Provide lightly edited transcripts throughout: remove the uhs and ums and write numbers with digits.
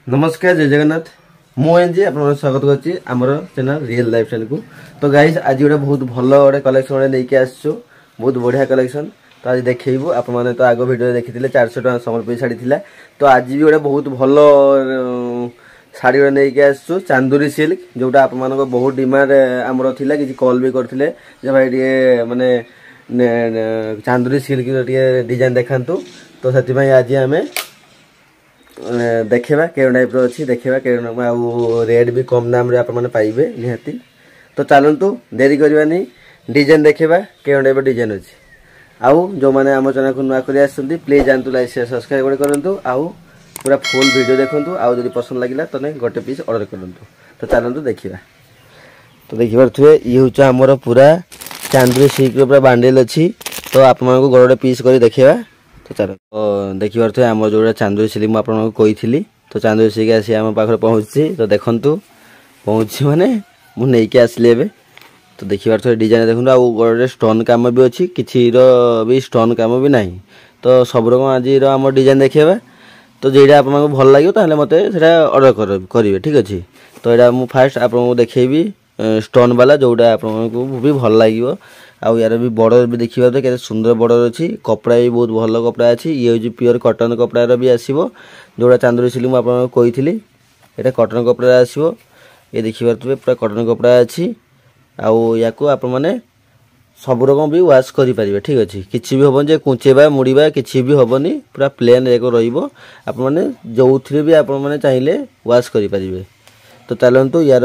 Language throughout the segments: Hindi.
नमस्कार जय जगन्नाथ मुझे आप स्वागत करछि हमर चैनल रियल लाइफ स्टाइल को। तो गाइस आज गोटे बहुत भल गोटे कलेक्शन गोटे नहीं आसो बहुत बढ़िया कलेक्शन। तो आज देखू आप तो आग भिडियो देखी 400 टका संबलपुरी शाड़ी थिला। तो आज भी गोटे बहुत भल शाड़ी गोटे नहीं आसो चांदूरी सिल्क जोटा आप बहुत डिमांड आमर थिला कि कॉल भी करथिले जे भाई टे माने चांदूरी सिल्क टे डिजाइन देखांतु। तो से आज आम देखा के टाइप अच्छी देखा के रेट भी कम दाम रे आपने पाइबे निहाती। तो चलतु देरी करवानी डिजाइन देखा के टाइप डिजाइन अच्छी आउ जो मैंने आम चैनल को नुआ कर प्लीज जानतु लाइक शेयर सब्सक्राइब करूँ आउ पूरा फुल वीडियो देखूँ आउ जब पसंद लगे तो गोटे पीस ऑर्डर करूँ। तो चलतु देखा। तो देखिए ये हूँ आमर पूरा चांदूरी सिल्क पूरा बांडेल अच्छी। तो आप गोटे पीस कर देखा। तो चलो देखिए आम जो चांदूरी सिल्क मुझे कही। तो चांदूरी सिल्क आसी आम पाखे पहुँची। तो देखु पहुँची माने मुझे आसली एवं। तो देखिए डिजाइन देखो आउ गोटे स्टोन काम भी अच्छी किसी भी स्टोन काम भी ना। तो सब रकम आज आम डिजाइन देखा। तो जेटा आपको भल लगे मत ऑर्डर करेंगे ठीक अच्छे। तो यहाँ मुझे फास्ट आपको देखेबी स्टोन वाला जोटा आपको भी भल लगे। आउ यार भी बॉर्डर भी देखिए केते सुंदर बॉर्डर अच्छी कपड़ा भी बहुत भल कपड़ा अच्छी। ये हूँ प्योर कटन कपड़ा भी आसो जोड़ा चांदूरी सिल्क मुझे कही ये कटन कपड़ा आसो। ये देखिए पूरा कटन कपड़ा अच्छी आउ या आप मैंने सब रकम भी वाश करेंगे ठीक अच्छे। किसी भी हेनी कुचेबा मुड़वा किसी भी हेनी पूरा प्लेन एक रही जो भी आप चाहिए वाश करेंगे। तो चलतु यार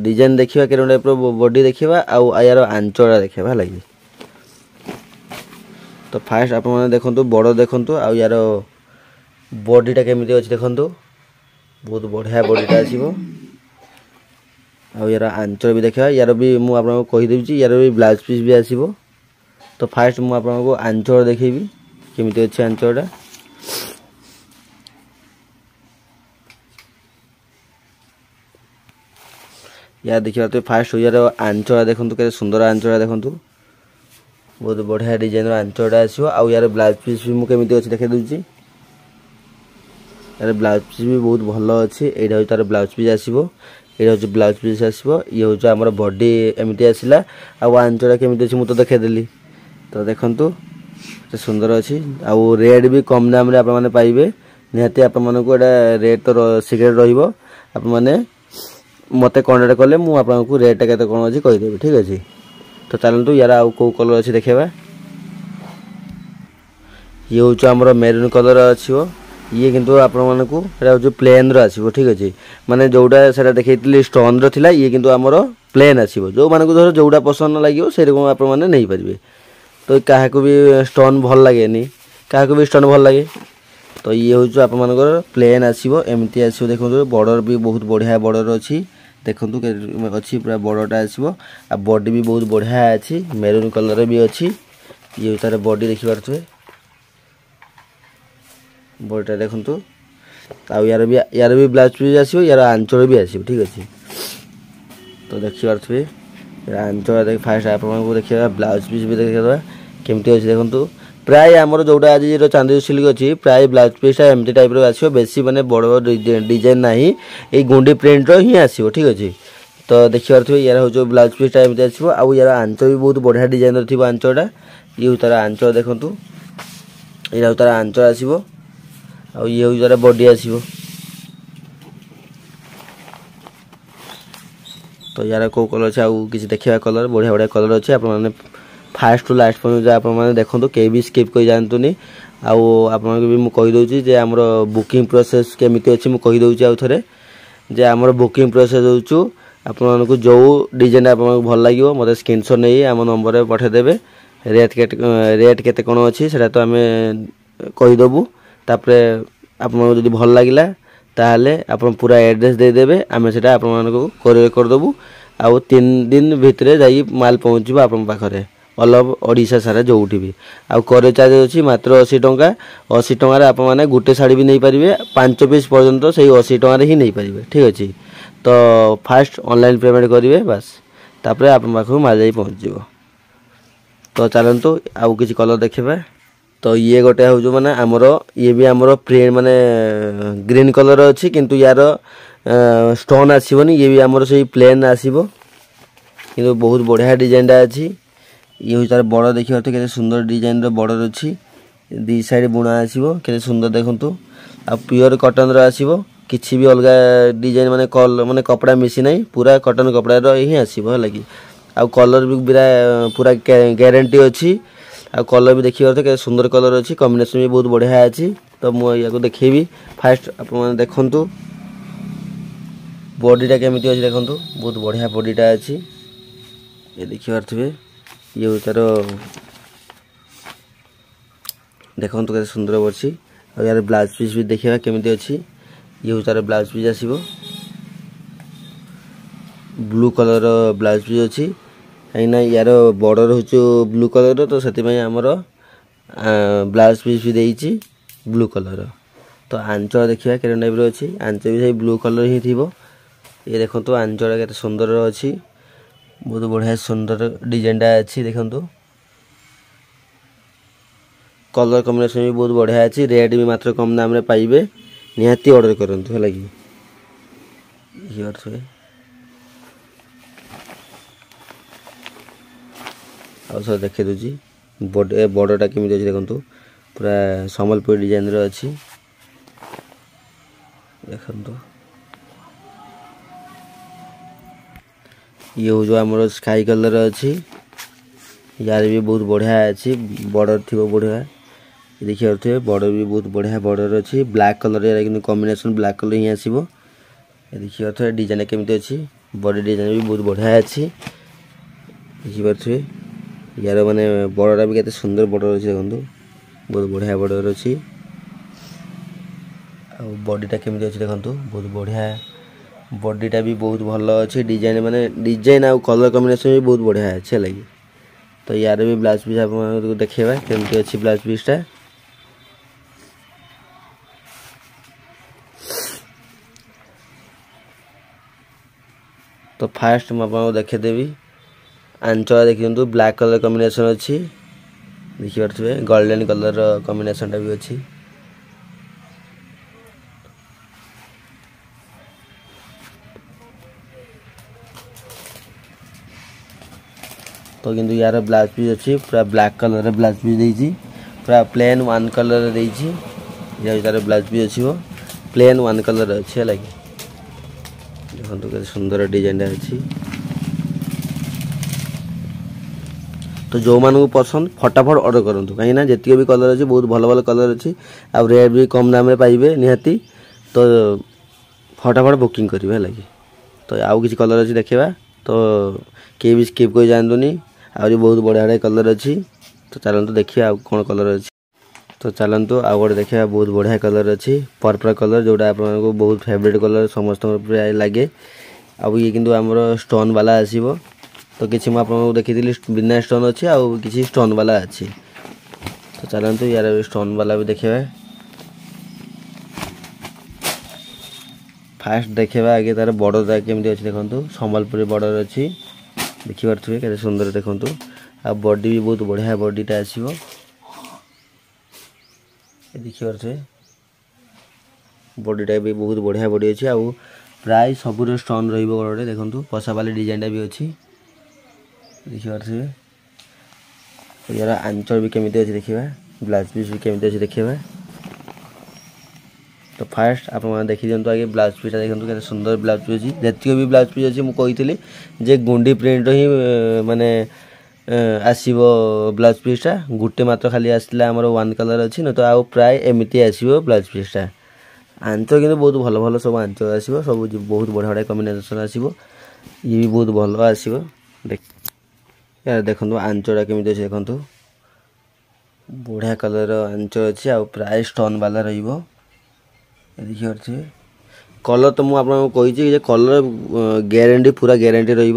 डिजाइन देखा के टाइप बॉडी देखा आउ यार आंचड़ा देखा लगे। तो फास्ट आप देखु बड़ देखु आउ यार बॉडीटा केमी अच्छे देखु बहुत बढ़िया बॉडीटा आसो। आउ यार आंचल भी देखा यार भी मुझे कहीदेवी यार भी ब्लाउज पीस भी आसो। तो फास्ट मुझे आंचल देखेबी केमी अच्छे आंचलटा। यार देखिए तो फास्ट यार आंचड़ा देखो के सुंदर आंचड़ा देखो बहुत बढ़िया डिजाइन आंचड़ा आसो। आउ यार ब्लाउज पीस भी मुझे अच्छे देखा दूसरी यार ब्लाउज पीस भी बहुत भल अच्छे। यहाँ हूँ तार ब्लाउज पीस आसो ये हूँ ब्लाउज पीस आसो। ये हूँ आम बॉडी एमती आसला आउ आंचड़ा केमी अच्छे मुझे देखीदेली। तो देखु सुंदर अच्छी आउ रेट भी कम दाम रे आप पाइबे निहाती। आपको रेट तो सिक्रेट रही मत कंटाक्ट कले मुझे रेट के कौन अच्छी कहीदेवी ठीक अच्छे। तो चलतु यार आउ कौ कलर अच्छी देखा। ये हूँ आमर मेरून कलर अच्छी ये किंतु आपको प्लेन रसो ठीक अच्छे। माने जोटा से देखी स्टोन रहा ये किंतु आमर प्लेन आसो जो मानक धर जोटा पसंद लगे से रकम आप नहीं पारे। तो क्या भी स्टोन भल लगे क्या भी स्टोन भल लगे। तो ये हूँ आप प्लेन आसो एमती आसो। देखो बॉर्डर भी बहुत बढ़िया बॉर्डर अच्छी देखु अच्छी पूरा बॉर्डरटा आसो आ बॉडी भी बहुत बढ़िया अच्छी मेरून कलर भी अच्छी। ये तार बॉडी देखिपे बॉडीटा देखु आउ यार भी ब्लाउज पीस आसो यार आंचल भी आसो ठीक अच्छे। तो देखिपे आंचल देख फास्ट आपको देखा ब्लाउज पीस भी देखा केमती अच्छे देखु। प्राय आमर जोटा आज चांदूरी सिल्क अच्छी प्राय ब्लाउज पीसटा एमती टाइप आसो बेसी माने बड़ बड़ डिजाइन ना ये गुंडी प्रिंट ही आसो ठीक अच्छे। तो देखिए यार हूँ ब्लाउज पीसटा एमती आसो आउ यार आंचल भी बहुत बढ़िया डिजाइन थी आंचलटा। ये हूँ तार आंचल देखु यहाँ हूँ तार आंचल आसो आउ ये हूँ तार बॉडी आसो। तो यार कौ कलर अच्छे आउ किसी देखा कलर बढ़िया बढ़िया कलर अच्छे। आप फास्ट टू लास्ट पर्यटन आप देखो कहीं भी स्किप कर जातुनि। आपको भी मुझे कहीदे जे आमर बुकिंग प्रोसेस केमी अच्छी मुझे कहीदे आउ थे जे आमर बुकिंग प्रोसेस हो आपको जो डिजाइन आपको भल लगे मत स्क्रीनशॉट नहीं आम नंबर पठेदेवे। रेट केते कौन अच्छी से तो आम कहीदेबू तापर आपको जब भल लगे ताहले आप पूरा एड्रेस देदेवे आम से आपको कोरियर करदेबू। आउ 3 दिन भितर जा माल पहुँचो आप पाखे ऑल ओवर ओडिशा सारा जोटी भी। आउ कोरियर चार्ज अच्छी मात्र 80 टंका 80 टंकार आप गोटे शाड़ी भी नहीं पारे 5 पीस पर्यंत से 80 टंकार ही नहीं पारे ठीक अच्छे। तो फास्ट ऑनलाइन पेमेंट करेंगे बास तापर आप पाखु माल जा पहुँच। तो चलतु आउ किसी कलर देखा। तो ये गोटे हूँ माने आमर ये भी आमर प्रिंट माने ग्रीन कलर अच्छी किंतु यार स्टोन आसबनी ये भी आमर से प्लेन आसब कि बहुत बढ़िया डिजाइनटा अच्छी ये हूँ तार बड़ देखिए के सुंदर डिजाइन बॉर्डर अच्छी दी साइड बुणा आसो के सुंदर देखु आ प्योर कटन आसो किसी भी अलग डिजाइन माने कल माने कपड़ा मिसी ना पूरा कटन कपड़ा ही आसो है कि आ कलर भी पूरा ग्यारंटी अच्छी आ कलर भी देखिए के सुंदर कलर अच्छी कॉम्बिनेशन भी बहुत बढ़िया अच्छी तो मुझे देखेबी फास्ट आप देखु बॉडीटा केमिति अच्छी देखु बहुत बढ़िया बॉडीटा अच्छी ये देखी पारे ये हूँ तार देखु के सुंदर अच्छी और यार ब्लाउज पीस भी देखा केमिति अच्छी ये हूँ तार ब्लाउज पीस आसो ब्लू कलर ब्लाउज पीस अच्छी कहीं यार बॉर्डर हूँ ब्लू कलर तो से आमर ब्लाउज पीस भी देती ब्लू कलर तो आंचल देखा के टाइप अच्छी आंचल भी सही ब्लू कलर ही थी ये देखो आंचल के सुंदर अच्छी बहुत बढ़िया सुंदर डिजाइनटा अच्छी देखु कलर कॉम्बिनेशन भी बहुत बढ़िया अच्छी रेट भी मात्र कम दाम रे पाइबे निहाती ऑर्डर करंतु है कि आ सब देखे दूची बॉर्डरटा केमी अच्छी देखु पूरा संबलपुर डिजाइन रो अच्छी देखु ये हूँ जो आमर स्काई कलर अच्छी यार भी बहुत बढ़िया अच्छी बॉर्डर थी बढ़िया देखिए थे बॉर्डर भी बहुत बढ़िया बॉर्डर अच्छी ब्लैक कलर यार कॉम्बिनेशन ब्लैक कलर ही आसो देखिए थे डिजाइन केमी अच्छी बॉडी डिजाइन भी बहुत बढ़िया अच्छी देखिए यार माने बॉर्डर भी केते सुंदर बॉर्डर अच्छी देखो बहुत बढ़िया बॉर्डर अच्छी आ बॉडीटा केमी अच्छी देखो बहुत बढ़िया बॉडीटा भी बहुत भल अच्छी डिजाइन माने डिजाइन आ कलर कॉम्बिनेशन भी बहुत बढ़िया अच्छे लगी तो यार भी ब्लाउज पीस आप देखा केमती अच्छी ब्लाउज पीसटा तो फास्ट मुझे देखेदेवी आंचल देखिए ब्लैक कलर कॉम्बिनेशन अच्छी देखी पारे गोल्डन कलर कॉम्बिनेशनटा भी अच्छी तो किंतु यार ब्लाउज पीस अच्छी पूरा ब्लैक कलर ब्लाउज पीस देती पूरा प्लेन वन कलर देती यार ब्लाउज पीस अच्छी प्लेन वन कलर अच्छी है लगे देखो के सुंदर डिजाइन अच्छी तो जो मानू पसंद फटाफट ऑर्डर करूँ कहीं जी भी कलर अच्छी बहुत भल भल कलर अच्छी आ रेट भी कम दाम रे पाइबे निहाती तो फटाफट बुकिंग करेंगे लगे तो आउ किसी कलर अच्छी देखा तो किए भी स्किप कर जातुनी आहरी बहुत बढ़िया कलर अच्छी तो चलते देखिए आ कौन कलर अच्छी तो चलतु आउ गोटे देखा बहुत बढ़िया कलर अच्छी पर्पल कलर जोटा आप बहुत फेवरेट कलर समस्त प्राय लगे आउ ये किंतु आमर स्टोन वाला आसो तो किसी मुझे देखी बिना स्टोन अच्छी आउ किसी स्टोन वाला अच्छी तो चलतु यार स्टोन वाला भी देखा फास्ट देखा आगे तार बॉर्डर केमती अच्छी देखो संबलपुरी बॉर्डर अच्छी देखी पारे के सुंदर देखु आ बॉडी भी बहुत बढ़िया बॉडीटा आसो देखी पारे बॉडीटा भी बहुत बढ़िया बॉडी अच्छी आउ प्राय सबुरे स्टोन रोटे देखु पशापाली डिजाइनटा भी अच्छी देखी पारे यार आंचल भी केमी अच्छी देखा ब्लाउज पीस भी केमी अच्छी देखा तो फास्ट आप देखी दिखाँ आगे ब्लाउज पीसटा देखो के सुंदर ब्लाउज पीस अच्छी जी भी ब्लाउज पीस अच्छी मुझे जे गुंडी प्रिंट ही माने आसो ब्लाउज पीसटा गोटे मात्र खाली आसला आमर वन कलर अच्छी न तो आउ प्राय एमती आसो ब्लाउज पीसटा आंचल कि बहुत भल भल सब आंचल आसो सब बहुत बढ़िया बढ़िया कॉम्बिनेशन आसो ये भी बहुत भल आसो यार देखो आंचलटा केमी अच्छी देखो बढ़िया कलर आंचल अच्छी आ प्राय स्टोन वाला रही देखिए पारे कलर तो मुझे कलर ग्यारंटी पूरा ग्यारंटी रही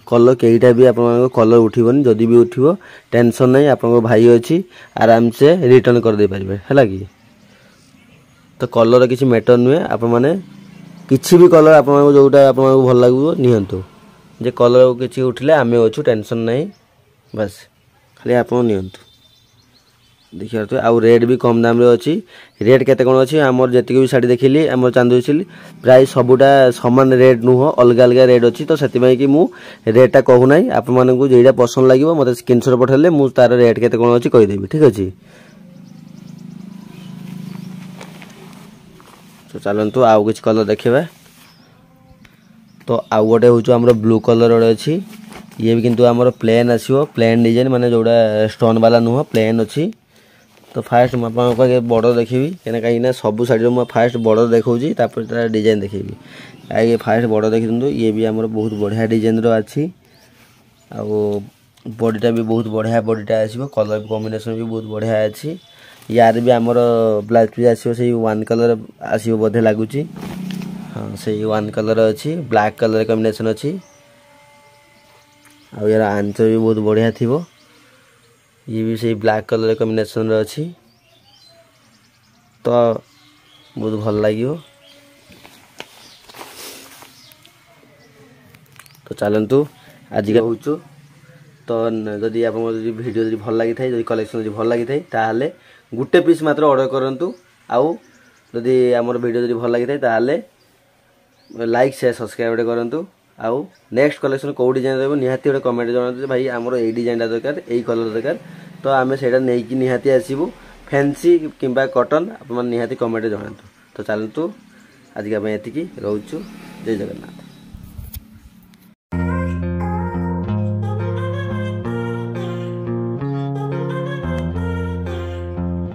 कलर कईटा भी आप कलर उठबनी जदि भी उठो टेंशन नहीं आप भाई अच्छी आराम से रिटर्न कर दे पारे है कि तो कलर किसी मैटर नुहे आप मैंने किसी भी कलर आप जोटा आप भल लगे निहंतु जे कलर किसी उठिले आम अच्छु टेंशन नहीं बस खाली आप निहंतु देखिए तो आउ रेट भी कम दाम रे अच्छी रेट केते कोन अच्छी हमर जति भी साड़ी देखिली हमर चांदू छिली प्राय सबुटा समान रेट नुह अलग अलग रेट अच्छी तो सेति भाई कि मु रेटटा कहू नाही आप मानन को जेडा पसंद लागिवो मते स्क्रीनशॉट पठेले मु तार रेट केते कोन अच्छी कहि देबी ठीक अछि। तो चलंतु आउ कुछ कलर देखिबा तो आउ गोटे होचो हमर ब्लू कलर रे अछि ये भी किंतु हमर प्लेन आसीओ प्लेन डिजाइन माने जोडा स्टोन वाला नुह प्लेन अछि। तो फास्ट म आपन बड़ देखिबी केना कहीं ना सब साड़ी म फास्ट बड़ देखौजी तापर तार डिजाइन देखिबी आ ये फास्ट बड़ देखि दंतु ये भी हमर बहुत बढ़िया डिजाइन रो अछि आ बॉडीटा भी बहुत बढ़िया बॉडीटा आसीबो कलर कॉम्बिनेशन भी बहुत बढ़िया अछि। यार भी हमर ब्लाउज पीस आसीबो सेही वन कलर आसीबो बोधे लागुची हां सेही वन कलर अछि ब्लैक कलर कॉम्बिनेशन अछि आ यार आंचर भी बहुत बढ़िया थिबो ये भी सही ब्लैक कलर कॉम्बिनेशन रे अछि तो बहुत भल लागियो। तो चलंतु आज के होचो तो जदि आप वीडियो जदि भल लागि थाई जदि कलेक्शन जदि भल लागि थाई ताहाले गुटे पीस मात्र ऑर्डर करंतु आउ जदि हमर वीडियो जदि भल लागि थाई ताहाले लाइक शेयर सब्सक्राइब करंतु आउ नेक्स्ट कलेक्शन को डिजाइन देबो निहाती ओटे कमेंट जणाते भाई हमरो एई डिजाइन दा दरकार एई कलर दरकार तो आमे सेटा नै कि निहाती आसीबो फैंसी किंबा कॉटन आप निहाती कमेंट जणातु। तो चलंतु आज के एतिकी रहउछु जय जगन्नाथ।